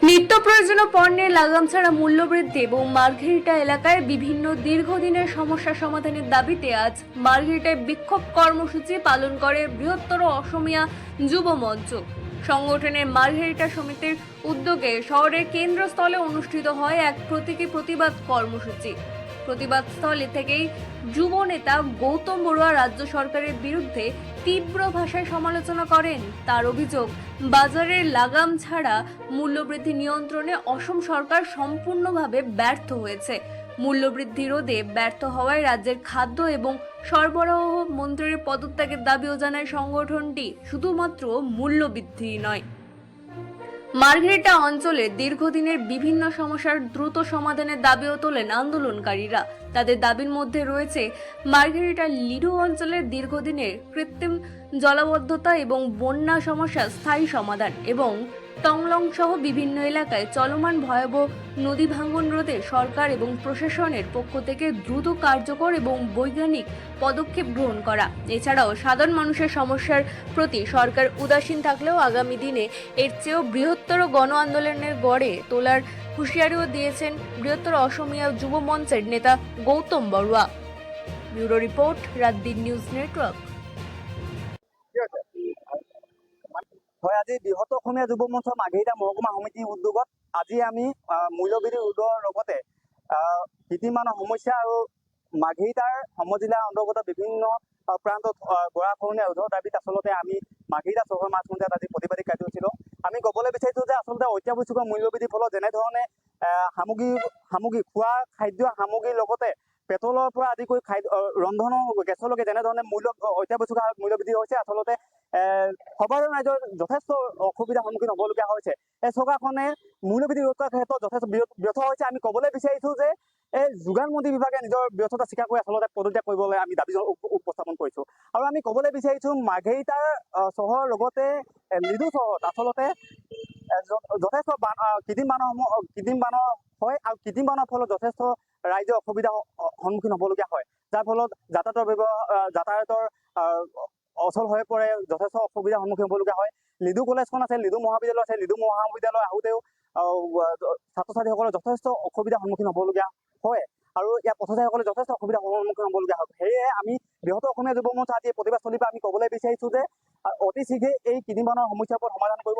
নিত্য প্রয়োজনীয় পণ্যের লাগাম ছাড়া মূল্যবৃদ্ধি এবং মার্ঘেরিটা এলাকায় বিভিন্ন দীর্ঘদিনের সমস্যা সমাধানের দাবিতে আজ মার্ঘেরিটায় বিক্ষোভ কর্মসূচি পালন করে বৃহত্তর অসমিয়া যুব মঞ্চ। সংগঠনের মার্ঘেরিটা সমিতির উদ্যোগে শহরের কেন্দ্রস্থলে অনুষ্ঠিত হয় এক প্রতীকী প্রতিবাদ কর্মসূচি। প্রতিবাদস্থলে থেকেই যুব নেতা গৌতম বড়ুয়া রাজ্য সরকারের বিরুদ্ধে তীব্র ভাষায় সমালোচনা করেন। তার অভিযোগ, বাজারের লাগাম ছাড়া মূল্যবৃদ্ধি নিয়ন্ত্রণে অসম সরকার সম্পূর্ণভাবে ব্যর্থ হয়েছে। মূল্যবৃদ্ধি রোধে ব্যর্থ হওয়ায় রাজ্যের খাদ্য এবং সরবরাহ মন্ত্রীর পদত্যাগের দাবিও জানায় সংগঠনটি। শুধুমাত্র মূল্যবৃদ্ধি নয়, মার্ঘেরিটা অঞ্চলের দীর্ঘদিনের বিভিন্ন সমস্যার দ্রুত সমাধানের দাবিও তোলেন আন্দোলনকারীরা। তাদের দাবির মধ্যে রয়েছে মার্ঘেরিটা লিডু অঞ্চলের দীর্ঘদিনের কৃত্রিম জলাবদ্ধতা এবং বন্যা সমস্যার স্থায়ী সমাধান এবং টংলং সহ বিভিন্ন এলাকায় চলমান ভয়াবহ নদী ভাঙন রোধে সরকার এবং প্রশাসনের পক্ষ থেকে দ্রুত কার্যকর এবং বৈজ্ঞানিক পদক্ষেপ গ্রহণ করা। এছাড়াও সাধারণ মানুষের সমস্যার প্রতি সরকার উদাসীন থাকলেও আগামী দিনে এর চেয়েও বৃহত্তর গণ আন্দোলনের গড়ে তোলার হুঁশিয়ারিও দিয়েছেন বৃহত্তর অসমিয়া যুব মঞ্চের নেতা Gautam Barua. Bureau report, রাতদিন news network. হয় আজি বৃহৎ অসমীয়া যুৱ মঞ্চ মাৰ্ঘেৰিটা মহকুমা সমিতিৰ উদ্যোগত আজি আমি মূল্যবৃদ্ধি ৰোধৰ লগতে কৃত্ৰিমানৰ সমস্যা আৰু মাৰ্ঘেৰিটাৰ সমজিলাৰ অন্তৰ্গত বিভিন্ন প্ৰান্তত গৰাখহনীয়া ৰোধৰ দাবীত আচলতে আমি মাৰ্ঘেৰিটা চহৰ মাজমজিয়াত আজি প্ৰতিবাদী কাৰ্যসূচী লওঁ। আমি ক'বলৈ বিচাৰিছোঁ যে আচলতে অত্যাৱশ্যকীয় মূল্যবৃদ্ধিৰ ফলত যেনেধৰণে সামগ্ৰী খোৱা খাদ্য সামগ্ৰীৰ লগতে পেট্ৰলৰ পৰা আদি কৰি ৰন্ধনৰ গেছলৈকে যেনেধৰণে অত্যাৱশ্যকীয় মূল্যবৃদ্ধি হৈছে, আচলতে সৰ্বসাধাৰণ ৰাইজৰ যথেষ্ট অসুবিধাৰ সন্মুখীন হ'বলগীয়া হৈছে। এই চৰকাৰখনে মূল্যবৃদ্ধি ৰোধ কৰাৰ ক্ষেত্ৰত যথেষ্ট ব্যৰ্থ হৈছে। আমি ক'বলৈ বিচাৰিছোঁ যে এই যোগান মন্ত্ৰী বিভাগে নিজৰ ব্যৰ্থতা স্বীকাৰ কৰি আচলতে পদত্যাগ কৰিবলৈ আমি দাবী উপস্থাপন কৰিছোঁ। আৰু আমি ক'বলৈ বিচাৰিছোঁ মাৰ্ঘেৰিটাৰ চহৰৰ লগতে লিডু চহৰত আচলতে যথেষ্ট কৃত্ৰিম বানৰ হয় আৰু কৃত্ৰিম বানৰ ফলত যথেষ্ট ৰাইজৰ অসুবিধাৰ সন্মুখীন হ'বলগীয়া হয়, যাৰ ফলত যাতায়াতৰ অচল হৈ পৰে, যথেষ্ট অসুবিধাৰ সন্মুখীন হ'বলগীয়া হয়। লিডু কলেজখন আছে, লিডু মহাবিদ্যালয় আছে, লিডু মহাবিদ্যালয় আহোঁতেও ছাত্ৰ ছাত্ৰীসকলে যথেষ্ট অসুবিধাৰ সন্মুখীন হ'বলগীয়া হয় আৰু ইয়াৰ পথচাৰীসকলে যথেষ্ট অসুবিধাৰ সন্মুখীন হ'বলগীয়া হয়। সেয়েহে আমি বৃহৎ অসমীয়া যুৱ মঞ্চ আজি প্ৰতিবাদস্থলীৰ পৰা আমি ক'বলৈ বিচাৰিছোঁ যে অতি শীঘ্ৰে এই কৃত্ৰিম বানৰ সমস্যাৰ ওপৰত সমাধান কৰিব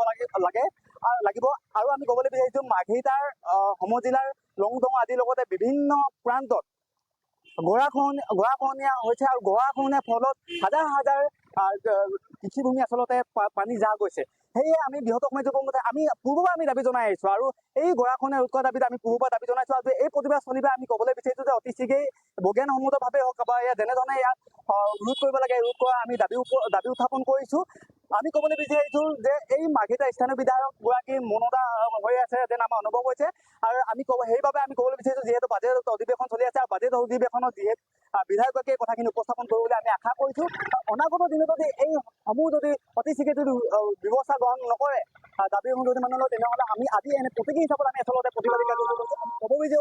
লাগিব। আৰু আমি ক'বলৈ বিচাৰিছোঁ মাৰ্ঘেৰিটাৰ সমজিলাৰ লংডং আদিৰ লগতে বিভিন্ন প্ৰান্তত গৰাখহনীয়া হৈছে আৰু গৰাখহনীয়াৰ ফলত হাজাৰ হাজাৰ কৃষিভূমি আচলতে পানী জাহ গৈছে। সেয়ে আমি বৃহৎ অসমীয়া যুৱ মঞ্চে আমি পূৰ্বৰপৰা আমি দাবী জনাই আহিছোঁ আৰু এই গৰাখহনীয়া ৰোধ কৰাৰ দাবীত আমি পূৰ্বৰপৰা দাবী জনাইছোঁ। আৰু এই প্ৰতিবাদস্থলীৰ পৰা আমি ক'বলৈ বিচাৰিছোঁ যে অতি শীঘ্ৰেই বৈজ্ঞানসন্মতভাৱে হওক বা যেনেধৰণে ইয়াক ৰোধ কৰিব লাগে ৰোধ কৰা আমি দাবী উত্থাপন কৰিছোঁ। আমি ক'বলৈ বিচাৰিছোঁ যে এই মাৰ্ঘেৰিটা স্থানীয় বিধায়কগৰাকীৰ মৌনতা হৈ আছে যেন আমাৰ অনুভৱ হৈছে। আৰু সেইবাবে আমি ক'বলৈ বিচাৰিছোঁ, যিহেতু বাজেট অধিৱেশন চলি আছে আৰু বাজেট অধিৱেশনত যিহেতু বিধায়কগৰাকীয়ে কথাখিনি উপস্থাপন কৰিবলৈ আমি আশা কৰিছোঁ। অনাগত দিনত যদি এই সমূহ যদি অতি শীঘ্ৰে যদি ব্যৱস্থা গ্ৰহণ নকৰে দাবীসমূহ যদি মানলৈ, তেনেহ'লে আমি আজি এনে প্ৰতীকী হিচাপত আমি আচলতে প্ৰতিবাদী কাৰ্যসূচী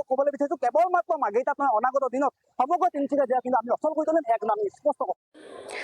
ক'বলৈ বিচাৰিছোঁ। কেৱল মাত্ৰ মাৰ্ঘেৰিটাত নহয়, অনাগত দিনত সমগ্ৰ তিনিচুকীয়া জিলা কিন্তু আমি অচল কৰি তুলিম, এক আমি স্পষ্ট